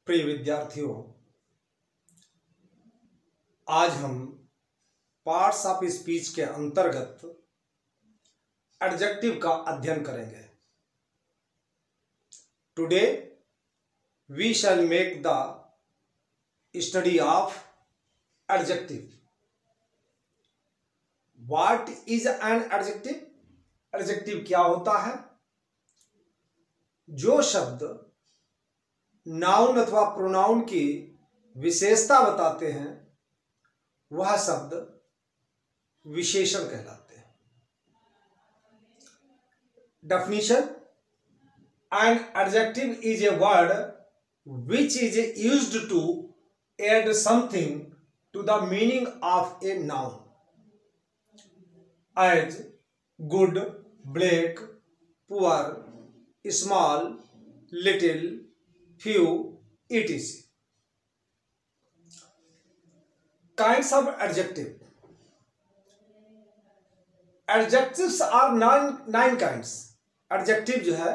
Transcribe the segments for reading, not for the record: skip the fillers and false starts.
प्रिय विद्यार्थियों, आज हम पार्ट्स ऑफ स्पीच के अंतर्गत एडजेक्टिव का अध्ययन करेंगे। Today we shall make the study of adjective. What is an adjective? Adjective क्या होता है? जो शब्द नाउन अथवा प्रोनाउन की विशेषता बताते हैं वह शब्द विशेषण कहलाते हैं। Definition: an adjective is a word which is used to add something to the meaning of a noun, as good, black, poor, small, little, few, etc. Kinds of adjective. Adjectives are nine kinds. Adjective जो है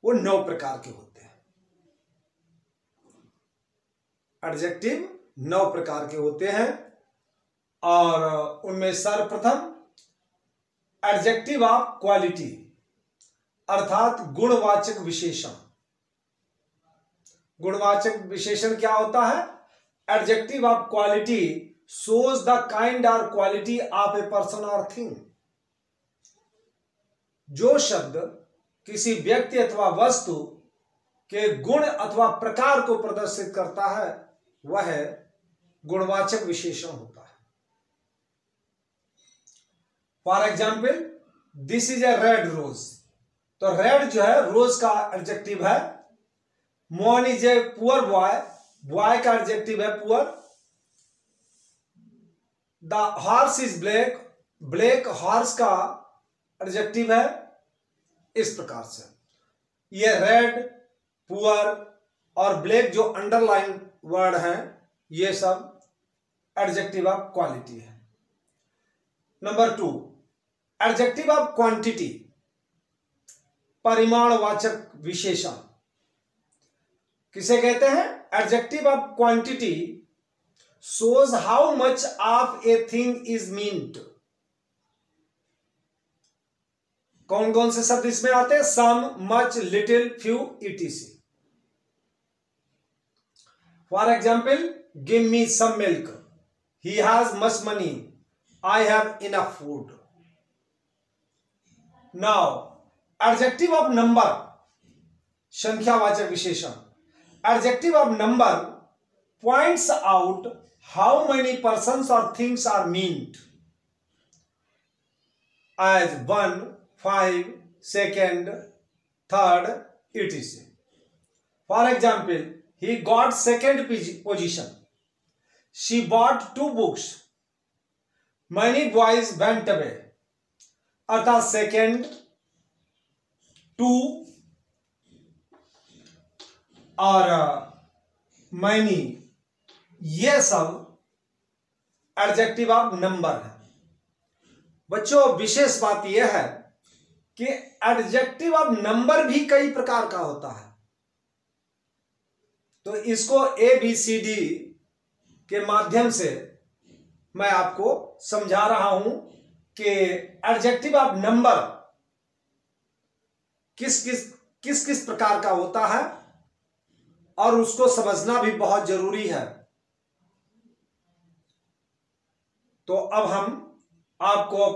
वो 9 प्रकार के होते हैं। Adjective 9 प्रकार के होते हैं और उनमें सर्वप्रथम Adjective of quality अर्थात गुणवाचक विशेषण। गुणवाचक विशेषण क्या होता है? Adjective of quality shows the kind और क्वालिटी ऑफ ए पर्सन और थिंग। जो शब्द किसी व्यक्ति अथवा वस्तु के गुण अथवा प्रकार को प्रदर्शित करता है वह गुणवाचक विशेषण होता है। For example, this is a red rose. तो रेड जो है रोज का एडजेक्टिव है। Mohan is a poor boy, boy का एडजेक्टिव है poor. The horse is black, black horse का एडजेक्टिव है। इस प्रकार से ये रेड, पुअर और ब्लैक जो अंडरलाइन वर्ड हैं ये सब एडजेक्टिव ऑफ क्वालिटी है। नंबर 2, एडजेक्टिव ऑफ क्वांटिटी परिमाणवाचक विशेषण किसे कहते हैं? Adjective of quantity shows how much of a thing is meant. कौन कौन से शब्द इसमें आते हैं? some, much, little, few, etc. For example, give me some milk. He has much money. I have enough food. Now, adjective of number संख्यावाचक विशेषण। Adjective of number points out how many persons or things are meant, as 1, 5, second, third, etc. For example, he got second position. She bought 2 books. Many boys went away. अर्थात second, 2 और many ये सब adjective of number है। बच्चों, विशेष बात यह है कि एडजेक्टिव ऑफ नंबर भी कई प्रकार का होता है। तो इसको ABCD के माध्यम से मैं आपको समझा रहा हूं कि एडजेक्टिव ऑफ नंबर किस किस प्रकार का होता है और उसको समझना भी बहुत जरूरी है। तो अब हम आपको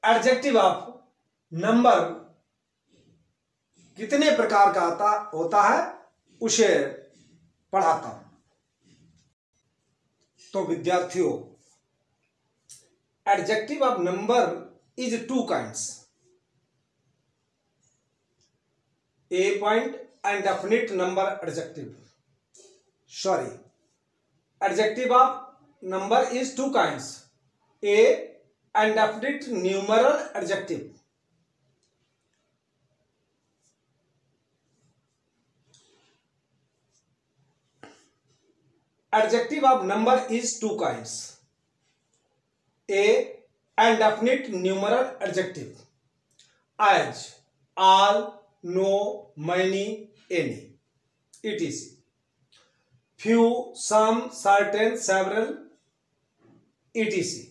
एडजेक्टिव ऑफ नंबर कितने प्रकार का होता है उसे पढ़ाता हूं। तो विद्यार्थियों, adjective of number is 2 kinds. A point and definite number adjective. Sorry, adjective of number is 2 kinds. A and definite numeral adjective. Adjective of number is 2 kinds. A and definite numeral adjective, as all, no, many, any. etc. Few, some, certain, several, etc.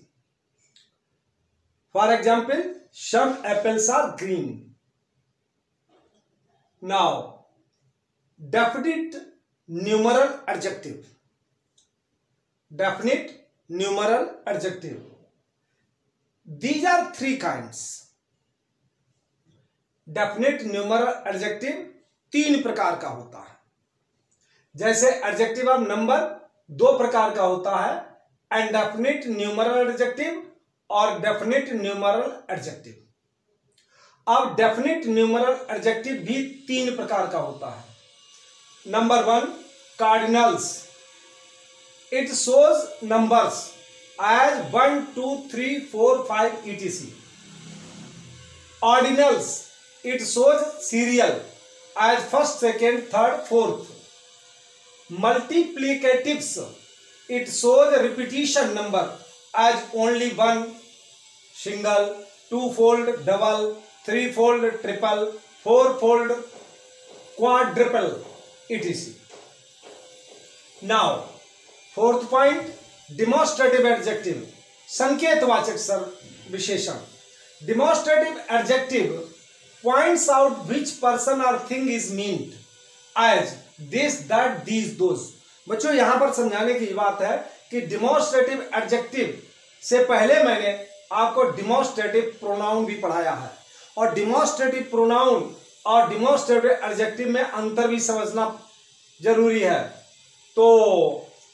For example, some apples are green. Now, definite numeral adjective. Definite numeral adjective. These are three kinds. Definite numeral adjective तीन प्रकार का होता है. जैसे adjective of number दो प्रकार का होता है, इंडेफिनिट न्यूमरल एडजेक्टिव और डेफिनिट न्यूमरल एडजेक्टिव. अब डेफिनिट न्यूमरल एडजेक्टिव भी तीन प्रकार का होता है. Number 1, cardinals. It shows numbers as 1, 2, 3, 4, 5 etc. Ordinals. It shows serial as first, second, third, fourth. Multiplicatives. It shows repetition number as only 1, single, 2-fold, double, 3-fold, triple, 4-fold, quadruple etc. Now fourth point, demonstrative adjective. संकेतवाचक विशेषण. Demonstrative adjective points out which person or thing is meant as this, that, these, those. बच्चों यहां पर समझाने की बात है कि डिमॉन्स्ट्रेटिव एडजेक्टिव से पहले मैंने आपको डिमॉन्स्ट्रेटिव प्रोनाउन भी पढ़ाया है, और डिमॉन्स्ट्रेटिव प्रोनाउन और डिमॉन्स्ट्रेटिव एडजेक्टिव में अंतर भी समझना जरूरी है. तो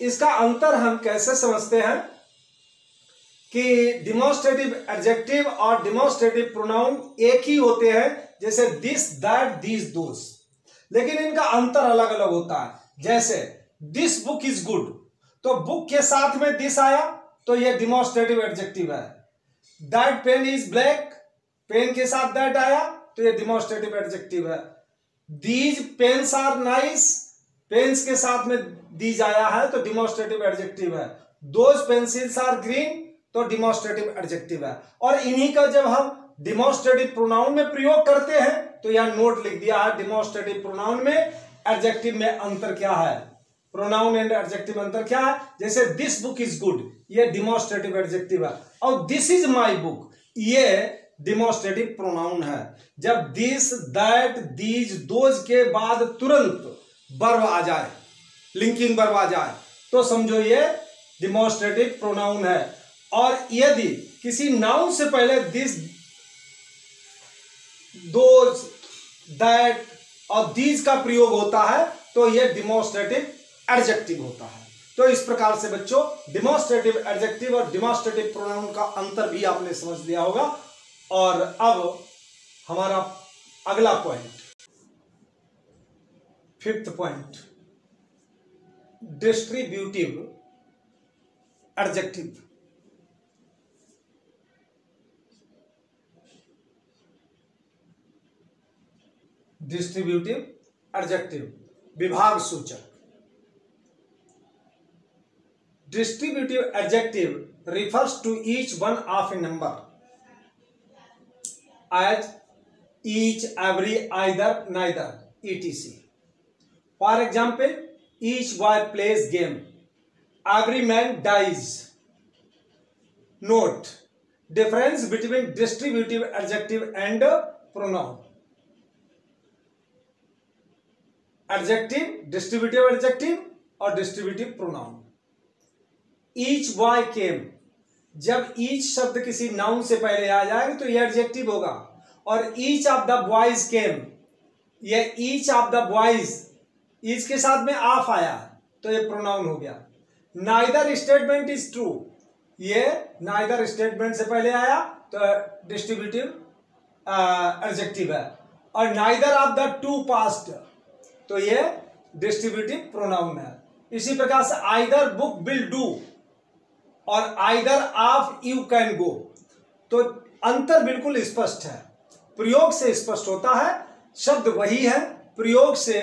इसका अंतर हम कैसे समझते हैं कि डिमॉन्स्ट्रेटिव एडजेक्टिव और डिमॉन्स्ट्रेटिव प्रोनाउन एक ही होते हैं, जैसे दिस, दैट, दीज, दोस, लेकिन इनका अंतर अलग अलग होता है. जैसे दिस बुक इज गुड, तो बुक के साथ में दिस आया तो यह डिमॉन्स्ट्रेटिव एडजेक्टिव है. That pen is black, pen के साथ दैट आया तो यह डिमॉन्स्ट्रेटिव एडजेक्टिव है. These pens are nice, pens के साथ में दीज आया है तो डिमॉन्स्ट्रेटिव एडजेक्टिव है. दोज पेंसिल्स आर ग्रीन तो डिमॉन्स्ट्रेटिव एडजेक्टिव है. और इन्हीं का जब हम डिमॉन्स्ट्रेटिव प्रोनाउन में प्रयोग करते हैं तो यह नोट लिख दिया है, डिमॉन्स्ट्रेटिव प्रोनाउन में एडजेक्टिव में अंतर क्या है, प्रोनाउन एंड एडजेक्टिव अंतर क्या है. जैसे दिस बुक इज गुड, ये डिमॉन्स्ट्रेटिव एडजेक्टिव है, और दिस इज माय बुक ये डिमॉन्स्ट्रेटिव प्रोनाउन है. जब दिस, दैट, दीज, दोज के बाद तुरंत वर्ब आ जाए, लिंकिंग वर्ब आ जाए, तो समझो ये डिमॉन्स्ट्रेटिव प्रोनाउन है. और यदि किसी नाउन से पहले दिस, दोज, दैट और दीज का प्रयोग होता है तो यह डिमॉन्स्ट्रेटिव एडजेक्टिव होता है. तो इस प्रकार से बच्चों डिमॉन्स्ट्रेटिव एडजेक्टिव और डिमॉन्स्ट्रेटिव प्रोनाउन का अंतर भी आपने समझ लिया होगा. और अब हमारा अगला point, fifth point, distributive adjective. Distributive adjective, विभाग सूचक. Distributive adjective refers to each one of a number as each, every, either, neither etc. For example, each boy plays game, every man dies. Note difference between distributive adjective and pronoun. Adjective, distributive adjective और distributive pronoun. Each boy came, जब each शब्द किसी noun से पहले आ जाएगा तो यह adjective होगा. और ईच ऑफ द बॉयज केम, यह each of the boys, each के साथ में ऑफ आया तो यह प्रोनाउन हो गया. नाइदर स्टेटमेंट इज ट्रू, ये नाइदर स्टेटमेंट से पहले आया तो डिस्ट्रीब्यूटिव एडजेक्टिव है. और neither of the two past तो ये डिस्ट्रीब्यूटिव प्रोनाउन है. इसी प्रकार से आइदर बुक विल डू और either of you can go, तो अंतर बिल्कुल स्पष्ट है, प्रयोग से स्पष्ट होता है. शब्द वही है, प्रयोग से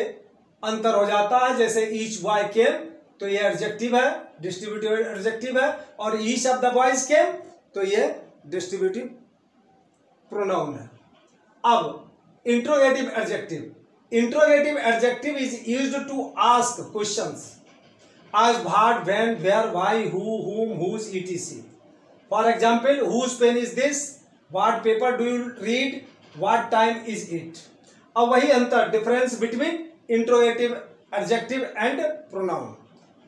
अंतर हो जाता है. जैसे ईच बॉय केम तो ये एडजेक्टिव है, डिस्ट्रीब्यूटिव एडजेक्टिव है. और each of the boys came तो ये डिस्ट्रीब्यूटिव प्रोनाउन है. अब interrogative adjective, interrogative adjective is used to ask questions as what, when, where, why, who, whom, whose, etc. For example, whose pen is this? What paper do you read? What time is it? अब वही अंतर, difference between interrogative adjective and pronoun.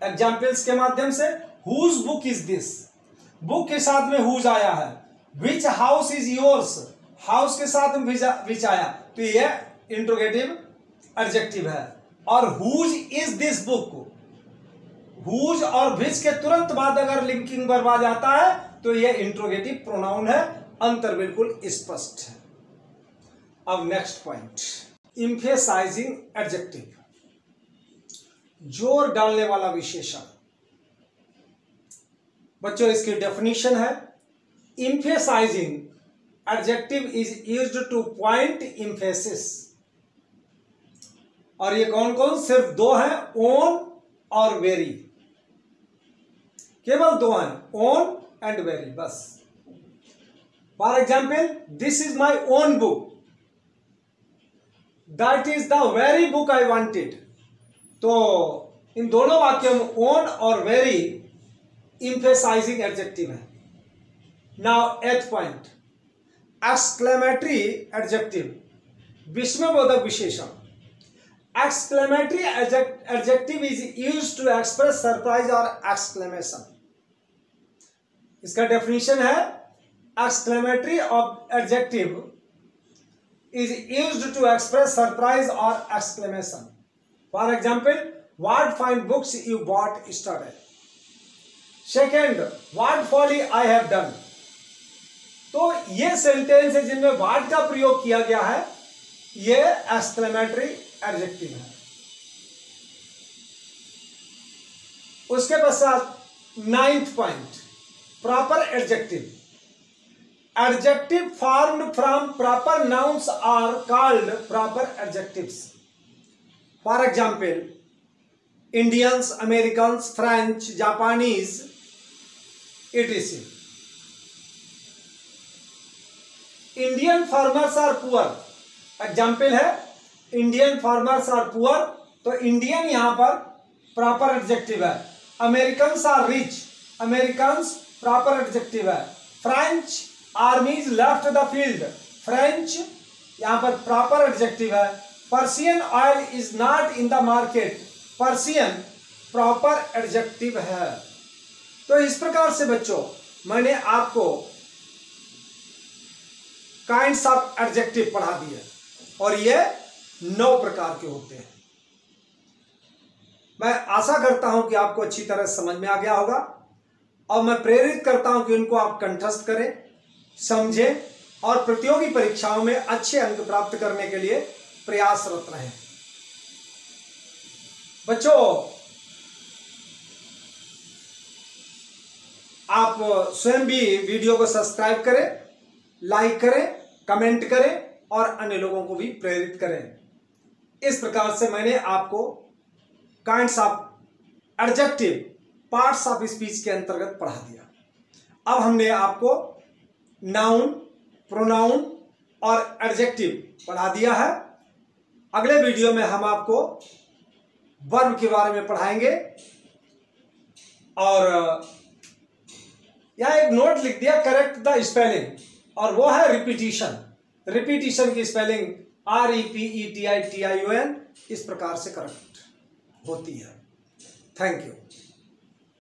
Examples के माध्यम से, whose book is this? Book के साथ में whose आया है। which house is yours? House के साथ में which आया, तो यह इंट्रोगेटिव एडजेक्टिव है। और whose is this book? whose और which के तुरंत बाद अगर लिंकिंग वर्ब आ जाता है तो यह इंट्रोगेटिव प्रोनाउन है। अंतर बिल्कुल स्पष्ट है। अब नेक्स्ट पॉइंट, एम्फेसाइजिंग एडजेक्टिव, जोर डालने वाला विशेषण। बच्चों इसकी डेफिनेशन है, emphasizing adjective is used two point emphasis. और ये कौन कौन, सिर्फ दो हैं, ओन और वेरी, केवल दो हैं, ओन एंड वेरी, बस। For example, this is my own book, that is the very book I wanted. तो इन दोनों वाक्यों में ओन और वेरी एम्फेसाइजिंग एडजेक्टिव है। नाउ एथ पॉइंट, एक्सक्लेमेटरी एडजेक्टिव, विस्मयबोधक विशेषण। Exclamatory adjective is used to express surprise or exclamation. इसका definition है, exclamatory adjective is used to express surprise or exclamation. For example, what fine books you bought yesterday. Second, what folly I have done. तो ये sentence है जिनमें what का प्रयोग किया गया है, ये exclamatory एडजेक्टिव है। उसके पश्चात ninth point, proper adjective. Adjective formed from proper nouns are called proper adjectives. For example, Indians, Americans, French, Japanese, etc. Indian farmers are poor, example है इंडियन फार्मर्स आर पुअर, तो Indian यहां पर proper adjective है। Americans are rich, Americans proper adjective है। French armies left the field, French यहां पर proper adjective है। Persian oil is not in the market, Persian proper adjective है। तो इस प्रकार से बच्चों मैंने आपको काइंड्स ऑफ एडजेक्टिव पढ़ा दिए और ये 9 प्रकार के होते हैं। मैं आशा करता हूं कि आपको अच्छी तरह समझ में आ गया होगा और मैं प्रेरित करता हूं कि इनको आप कंठस्थ करें, समझें और प्रतियोगी परीक्षाओं में अच्छे अंक प्राप्त करने के लिए प्रयासरत रहें। बच्चों, आप स्वयं भी वीडियो को सब्सक्राइब करें, लाइक करें, कमेंट करें और अन्य लोगों को भी प्रेरित करें। इस प्रकार से मैंने आपको kinds of adjective parts of speech के अंतर्गत पढ़ा दिया। अब हमने आपको नाउन, प्रोनाउन और एडजेक्टिव पढ़ा दिया है। अगले वीडियो में हम आपको वर्ब के बारे में पढ़ाएंगे। और यहां एक नोट लिख दिया, करेक्ट द स्पेलिंग, और वो है रिपीटिशन। रिपीटिशन की स्पेलिंग REPETITION इस प्रकार से करेक्ट होती है। Thank you.